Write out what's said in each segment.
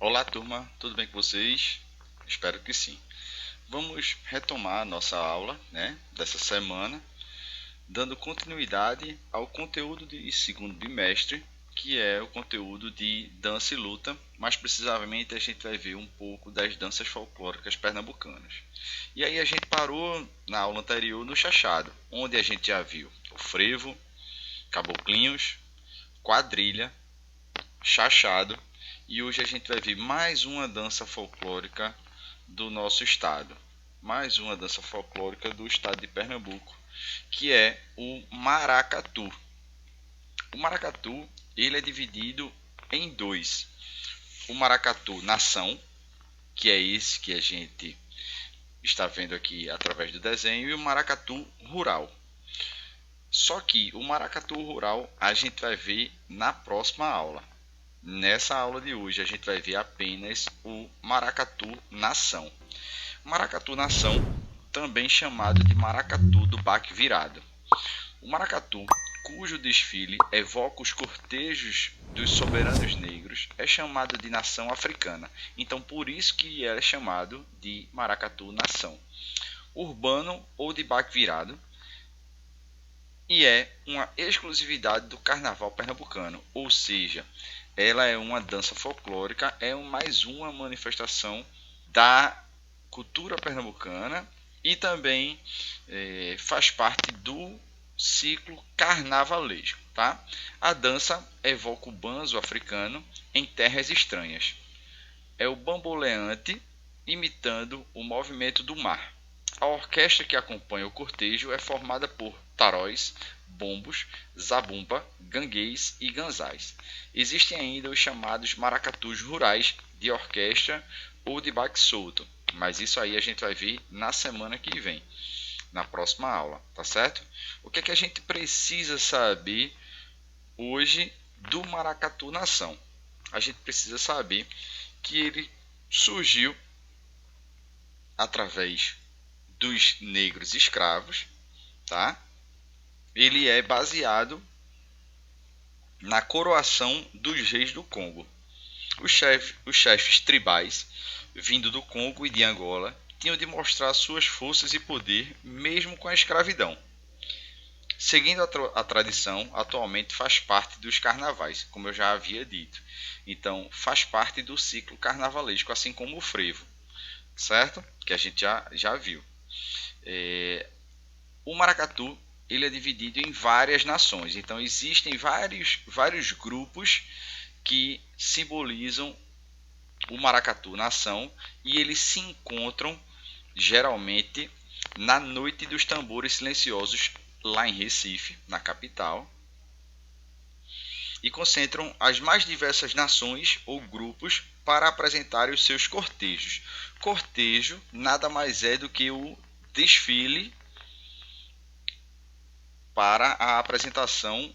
Olá, turma, tudo bem com vocês? Espero que sim. Vamos retomar a nossa aula, dessa semana, dando continuidade ao conteúdo de segundo bimestre, que é o conteúdo de dança e luta. Mais precisamente, a gente vai ver um pouco das danças folclóricas pernambucanas. E aí a gente parou na aula anterior no chachado, onde a gente já viu o frevo, caboclinhos, quadrilha, chachado, e hoje a gente vai ver mais uma dança folclórica do nosso estado. Mais uma dança folclórica do estado de Pernambuco, que é o maracatu. O maracatu, ele é dividido em dois. O maracatu nação, que é esse que a gente está vendo aqui através do desenho, e o maracatu rural. Só que o maracatu rural a gente vai ver na próxima aula. Nessa aula de hoje a gente vai ver apenas o maracatu nação. Maracatu nação, também chamado de maracatu do baque virado. O maracatu, cujo desfile evoca os cortejos dos soberanos negros, é chamado de nação africana. Então por isso que é chamado de maracatu nação. Urbano ou de baque virado, e é uma exclusividade do carnaval pernambucano, ou seja, ela é uma dança folclórica, é mais uma manifestação da cultura pernambucana e também faz parte do ciclo carnavalesco. Tá? A dança evoca o banzo africano em terras estranhas. É o bamboleante imitando o movimento do mar. A orquestra que acompanha o cortejo é formada por taróis, bombos, zabumba, ganguês e ganzais. Existem ainda os chamados maracatus rurais de orquestra ou de baque solto, mas isso aí a gente vai ver na semana que vem, na próxima aula, tá certo? O que é que a gente precisa saber hoje do maracatu nação? A gente precisa saber que ele surgiu através dos negros escravos, tá? Ele é baseado na coroação dos reis do Congo. Os chefes tribais, vindo do Congo e de Angola, tinham de mostrar suas forças e poder mesmo com a escravidão. Seguindo a tradição, atualmente faz parte dos carnavais, como eu já havia dito. Então, faz parte do ciclo carnavalesco, assim como o frevo, certo? Que a gente já viu. O maracatu ele é dividido em várias nações. Então, existem vários grupos que simbolizam o maracatu nação e eles se encontram geralmente na Noite dos Tambores Silenciosos lá em Recife, na capital, e concentram as mais diversas nações ou grupos para apresentarem os seus cortejos. Cortejo nada mais é do que o desfile para a apresentação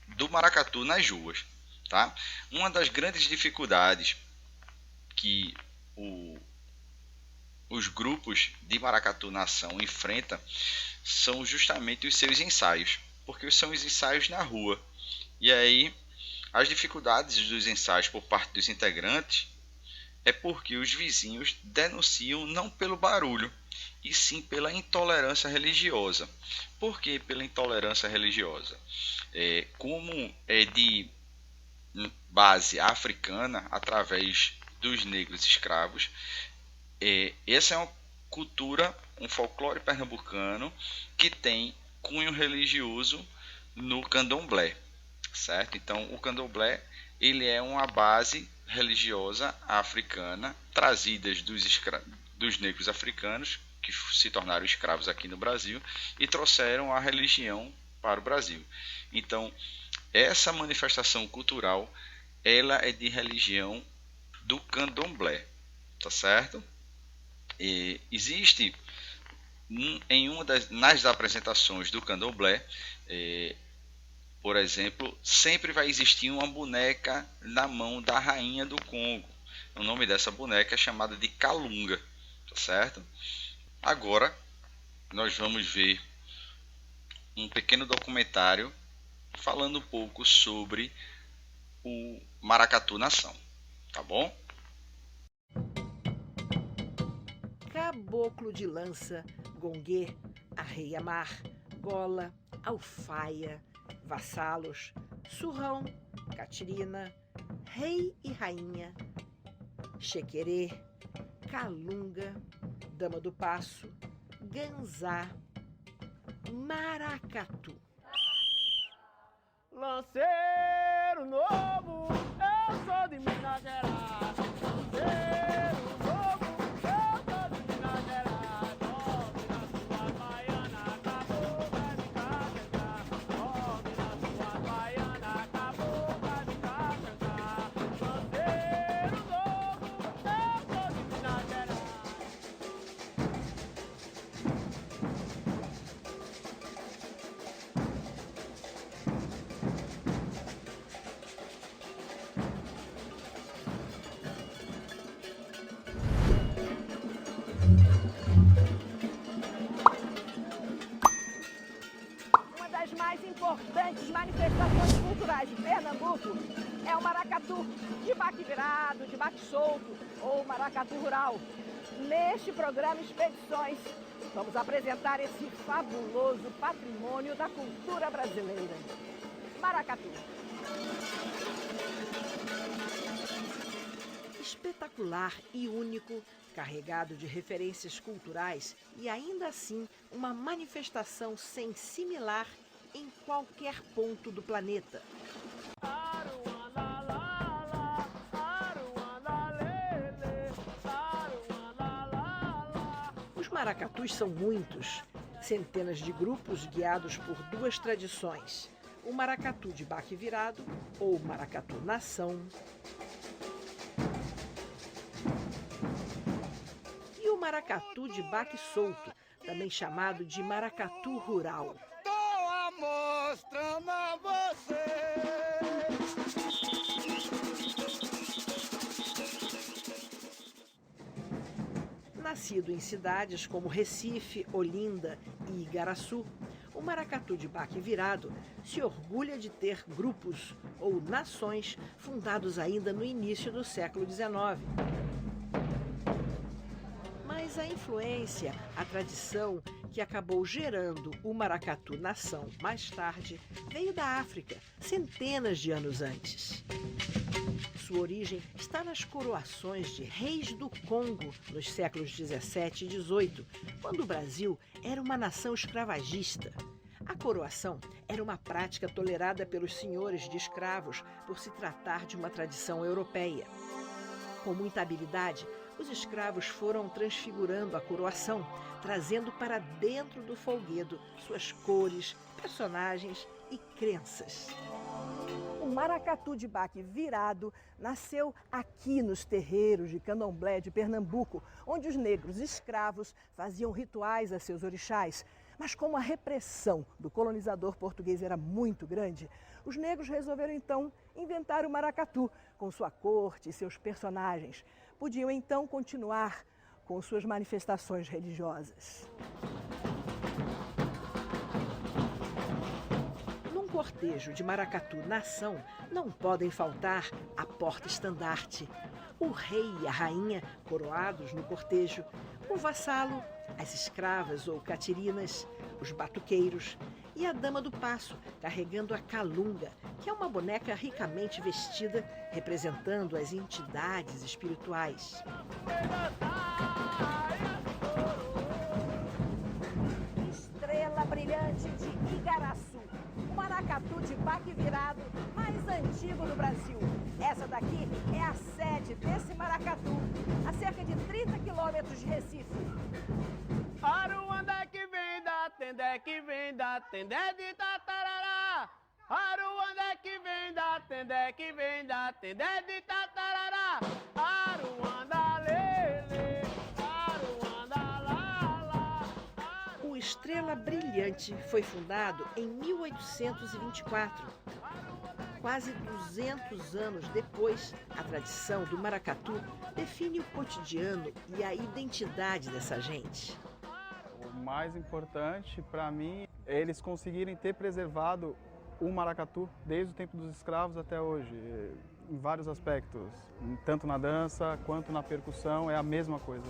do maracatu nas ruas. Tá? Uma das grandes dificuldades que os grupos de maracatu nação enfrentam são justamente os seus ensaios, porque são os ensaios na rua. E aí as dificuldades dos ensaios por parte dos integrantes é porque os vizinhos denunciam não pelo barulho, e sim pela intolerância religiosa. Por que pela intolerância religiosa? Como é de base africana, através dos negros escravos, essa é uma cultura, um folclore pernambucano que tem cunho religioso no candomblé, certo? Então, o candomblé ele é uma base religiosa africana trazidas dos negros africanos que se tornaram escravos aqui no Brasil e trouxeram a religião para o Brasil. Então, essa manifestação cultural ela é de religião do candomblé, tá certo? Existe em nas apresentações do candomblé, por exemplo, sempre vai existir uma boneca na mão da rainha do Congo. O nome dessa boneca é chamada de Calunga, tá certo? Agora nós vamos ver um pequeno documentário falando um pouco sobre o Maracatu Nação, tá bom? caboclo de lança, gonguê, arreia-mar, gola, alfaia, vassalos, surrão, catirina, rei e rainha, chequerê, calunga, dama do passo, ganzá, maracatu. Lanceiro novo, eu sou de Minas Gerais. Lanceiro novo, eu sou de Minas Gerais. Sobe na sua baiana, acabou, vai ficar cantar. Sobe na sua baiana, acabou, vai ficar cantar. Lanceiro novo, eu sou de Minas Gerais. Uma das mais importantes manifestações culturais de Pernambuco é o maracatu, de baque virado, de baque solto ou maracatu rural. Neste programa Expedições, vamos apresentar esse fabuloso patrimônio da cultura brasileira. Maracatu. Espetacular e único, carregado de referências culturais e ainda assim uma manifestação sem similar em qualquer ponto do planeta. Os maracatus são muitos, centenas de grupos guiados por duas tradições: o maracatu de baque virado ou maracatu nação e o maracatu de baque solto, também chamado de maracatu rural. Tô mostrando a você. Nascido em cidades como Recife, Olinda e Igaraçu, o maracatu de baque virado se orgulha de ter grupos ou nações fundados ainda no início do século XIX. Mas a influência, a tradição que acabou gerando o maracatu nação mais tarde veio da África, centenas de anos antes. Sua origem está nas coroações de reis do Congo nos séculos 17 e 18, quando o Brasil era uma nação escravagista. A coroação era uma prática tolerada pelos senhores de escravos por se tratar de uma tradição europeia. Com muita habilidade, os escravos foram transfigurando a coroação, trazendo para dentro do folguedo suas cores, personagens e crenças. O maracatu de baque virado nasceu aqui nos terreiros de Candomblé de Pernambuco, onde os negros escravos faziam rituais a seus orixás. Mas como a repressão do colonizador português era muito grande, os negros resolveram então inventar o maracatu com sua corte e seus personagens. Podiam então continuar com suas manifestações religiosas. Num cortejo de maracatu nação, não podem faltar a porta-estandarte, o rei e a rainha coroados no cortejo, o vassalo, as escravas ou catirinas, os batuqueiros e a dama do passo carregando a calunga, que é uma boneca ricamente vestida representando as entidades espirituais. Estrela brilhante de Igaraçu, o maracatu de baque virado mais antigo do Brasil. Essa daqui é a sede desse maracatu, a cerca de 30 quilômetros de Recife. Aruanda que vem da tendé que vem da tendé de tatarará. Aruanda que vem da tendé que vem da tendé de tatarará. Aruanda lele, Aruanda lá. O Estrela Brilhante foi fundado em 1824. Quase 200 anos depois, a tradição do maracatu define o cotidiano e a identidade dessa gente. O mais importante para mim é eles conseguirem ter preservado o maracatu desde o tempo dos escravos até hoje, em vários aspectos, tanto na dança quanto na percussão, é a mesma coisa.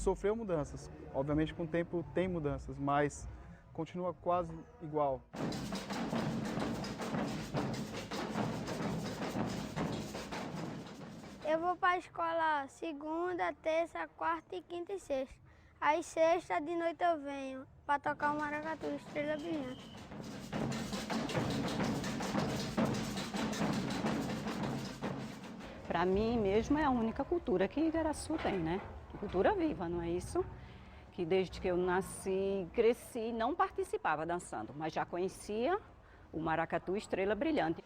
sofreu mudanças. Obviamente com o tempo tem mudanças, mas continua quase igual. Eu vou para a escola segunda, terça, quarta e quinta e sexta. Aí sexta de noite eu venho para tocar o maracatu Estrela Brilhante. Para mim mesmo é a única cultura que Igaraçu tem, né? Cultura viva, não é isso? Que desde que eu nasci, cresci, não participava dançando, mas já conhecia o maracatu Estrela Brilhante.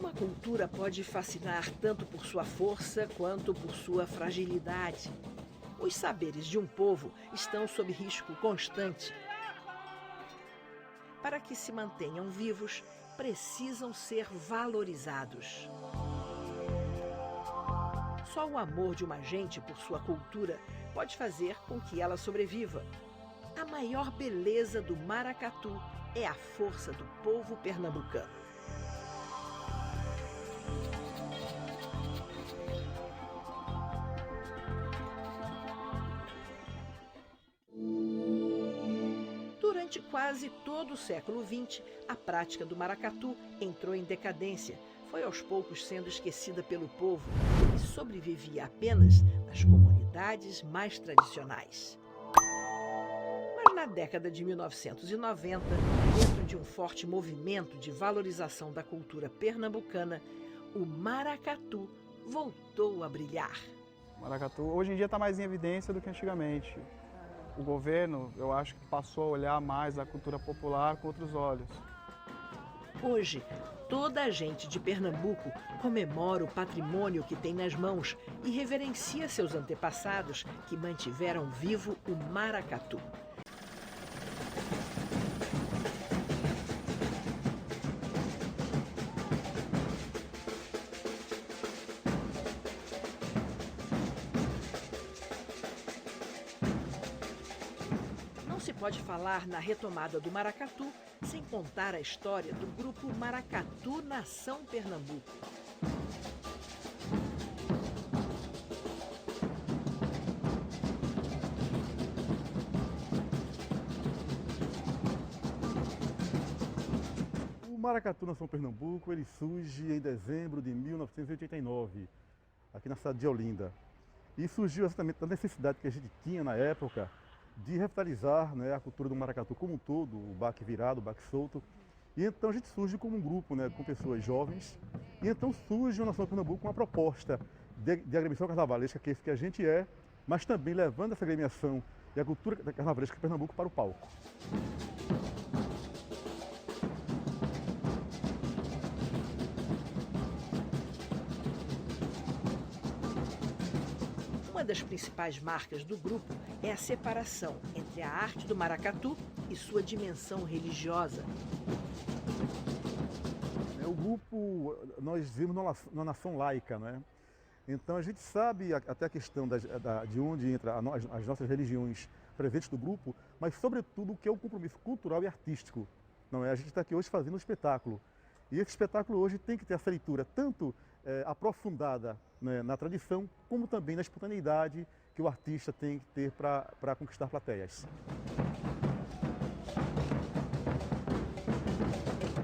A cultura pode fascinar tanto por sua força quanto por sua fragilidade. Os saberes de um povo estão sob risco constante. Para que se mantenham vivos, precisam ser valorizados. Só o amor de uma gente por sua cultura pode fazer com que ela sobreviva. A maior beleza do maracatu é a força do povo pernambucano. Durante quase todo o século XX, a prática do maracatu entrou em decadência. Foi aos poucos sendo esquecida pelo povo e sobrevivia apenas nas comunidades mais tradicionais. Mas na década de 1990, dentro de um forte movimento de valorização da cultura pernambucana, o maracatu voltou a brilhar. O maracatu hoje em dia está mais em evidência do que antigamente. O governo, eu acho que passou a olhar mais a cultura popular com outros olhos. Hoje, toda a gente de Pernambuco comemora o patrimônio que tem nas mãos e reverencia seus antepassados que mantiveram vivo o maracatu. Não se pode falar na retomada do maracatu sem contar a história do grupo Maracatu Nação Pernambuco. O Maracatu Nação Pernambuco ele surge em dezembro de 1989, aqui na cidade de Olinda. E surgiu exatamente da necessidade que a gente tinha na época de revitalizar, né, a cultura do maracatu como um todo, o baque virado, o baque solto. E então a gente surge como um grupo, né, com pessoas jovens. E então surge o Nação Pernambuco com uma proposta de agremiação carnavalesca, que é isso que a gente é, mas também levando essa agremiação e a cultura carnavalesca de Pernambuco para o palco. Uma das principais marcas do grupo é a separação entre a arte do maracatu e sua dimensão religiosa. O grupo, nós vivemos numa nação laica, né? Então a gente sabe até a questão de onde entra as nossas religiões presentes do grupo, mas sobretudo o que é o compromisso cultural e artístico. Não é? A gente está aqui hoje fazendo um espetáculo. E esse espetáculo hoje tem que ter essa leitura tanto aprofundada, né, na tradição, como também na espontaneidade que o artista tem que ter para conquistar plateias.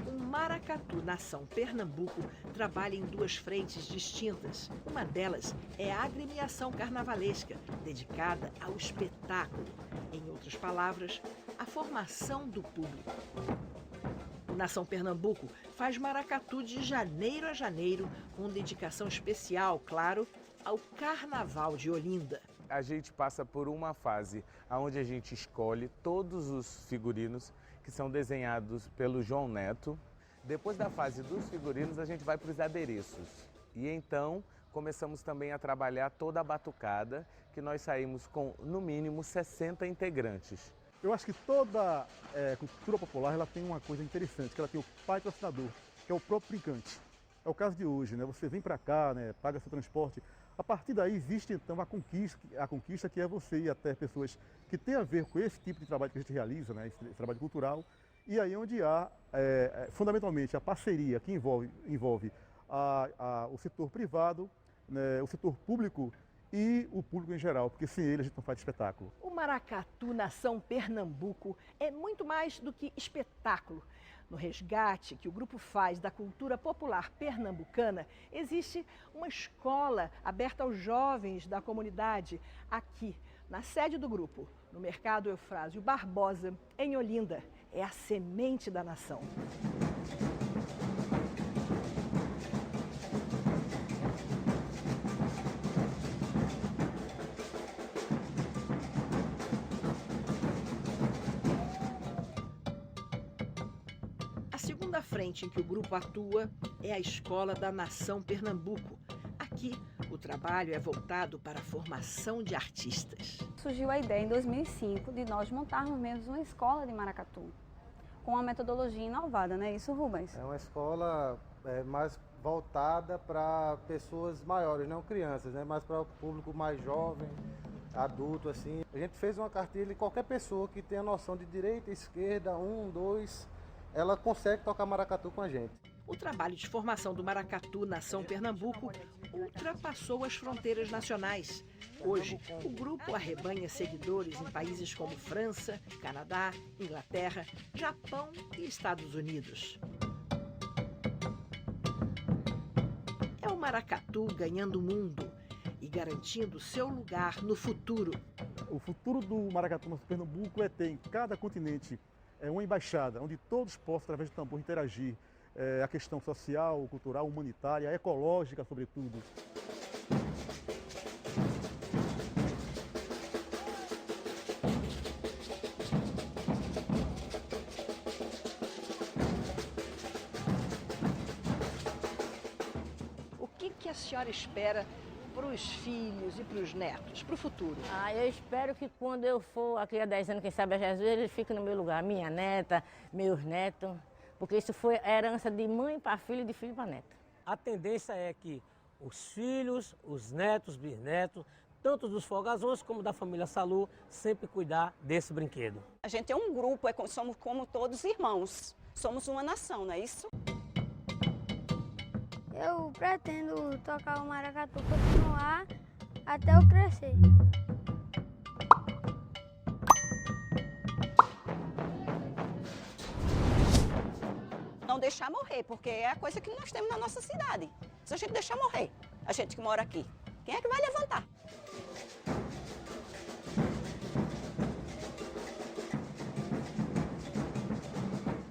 O Maracatu Nação Pernambuco trabalha em duas frentes distintas. Uma delas é a agremiação carnavalesca, dedicada ao espetáculo. Em outras palavras, a formação do público. O Nação Pernambuco faz maracatu de janeiro a janeiro, com dedicação especial, claro, ao Carnaval de Olinda. A gente passa por uma fase onde a gente escolhe todos os figurinos que são desenhados pelo João Neto. Depois da fase dos figurinos, a gente vai para os adereços. E então, começamos também a trabalhar toda a batucada, que nós saímos com, no mínimo, 60 integrantes. Eu acho que toda cultura popular ela tem uma coisa interessante, que ela tem o patrocinador, que é o próprio brincante. É o caso de hoje, né? Você vem para cá, né? Paga seu transporte. A partir daí existe então a conquista que é você ir até pessoas que têm a ver com esse tipo de trabalho que a gente realiza, né? Esse trabalho cultural. E aí onde há, fundamentalmente, a parceria que envolve o setor privado, né? O setor público e o público em geral, porque sem ele a gente não faz espetáculo. O Maracatu Nação Pernambuco é muito mais do que espetáculo. No resgate que o grupo faz da cultura popular pernambucana, existe uma escola aberta aos jovens da comunidade aqui, na sede do grupo, no Mercado Eufrásio Barbosa, em Olinda. É a semente da nação. A segunda frente em que o grupo atua é a Escola da Nação Pernambuco. Aqui, o trabalho é voltado para a formação de artistas. Surgiu a ideia em 2005 de nós montarmos mesmo uma escola de maracatu, com uma metodologia inovada, não é isso, Rubens? É uma escola mais voltada para pessoas maiores, não crianças, né? Mas para o público mais jovem, adulto, assim. A gente fez uma cartilha e qualquer pessoa que tenha noção de direita, esquerda, 1, 2, ela consegue tocar maracatu com a gente. O trabalho de formação do Maracatu Nação Pernambuco ultrapassou as fronteiras nacionais. Hoje, o grupo arrebanha seguidores em países como França, Canadá, Inglaterra, Japão e Estados Unidos. É o maracatu ganhando o mundo e garantindo seu lugar no futuro. O futuro do Maracatu Nação Pernambuco é ter em cada continente uma embaixada, onde todos possam, através do tambor, interagir. A questão social, cultural, humanitária, ecológica, sobretudo. O que a senhora espera para os filhos e para os netos, para o futuro? Eu espero que quando eu for aqui há 10 anos, quem sabe a Jesus, eles fiquem no meu lugar, minha neta, meus netos. Porque isso foi herança de mãe para filho e de filho para neto. A tendência é que os filhos, os netos, bisnetos, tanto dos folgazões como da família Salu, sempre cuidar desse brinquedo. A gente é um grupo, somos como todos irmãos. Somos uma nação, não é isso? Eu pretendo tocar o maracatu, continuar até eu crescer. Não deixar morrer, porque é a coisa que nós temos na nossa cidade. Se a gente deixar morrer, a gente que mora aqui, quem é que vai levantar?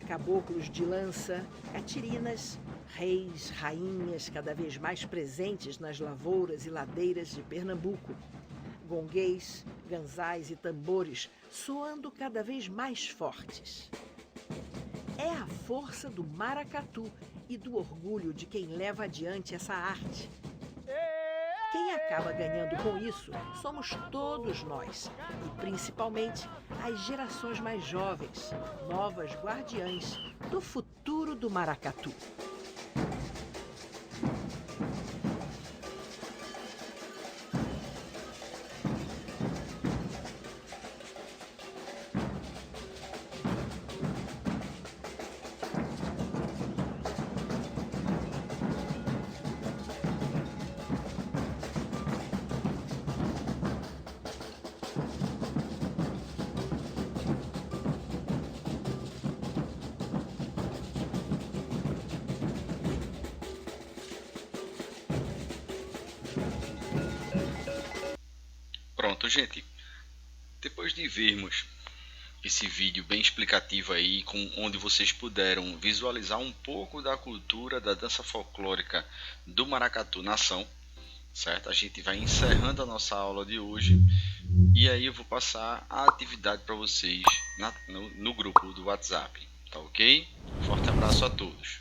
Caboclos de lança, catirinas, reis, rainhas cada vez mais presentes nas lavouras e ladeiras de Pernambuco. Gonguês, ganzais e tambores soando cada vez mais fortes. É a força do maracatu e do orgulho de quem leva adiante essa arte. Quem acaba ganhando com isso somos todos nós, e principalmente as gerações mais jovens, novas guardiãs do futuro do maracatu. Pronto, gente. Depois de vermos esse vídeo bem explicativo aí, onde vocês puderam visualizar um pouco da cultura da dança folclórica do Maracatu Nação, certo? A gente vai encerrando a nossa aula de hoje e aí eu vou passar a atividade para vocês no grupo do WhatsApp, tá ok? Forte abraço a todos.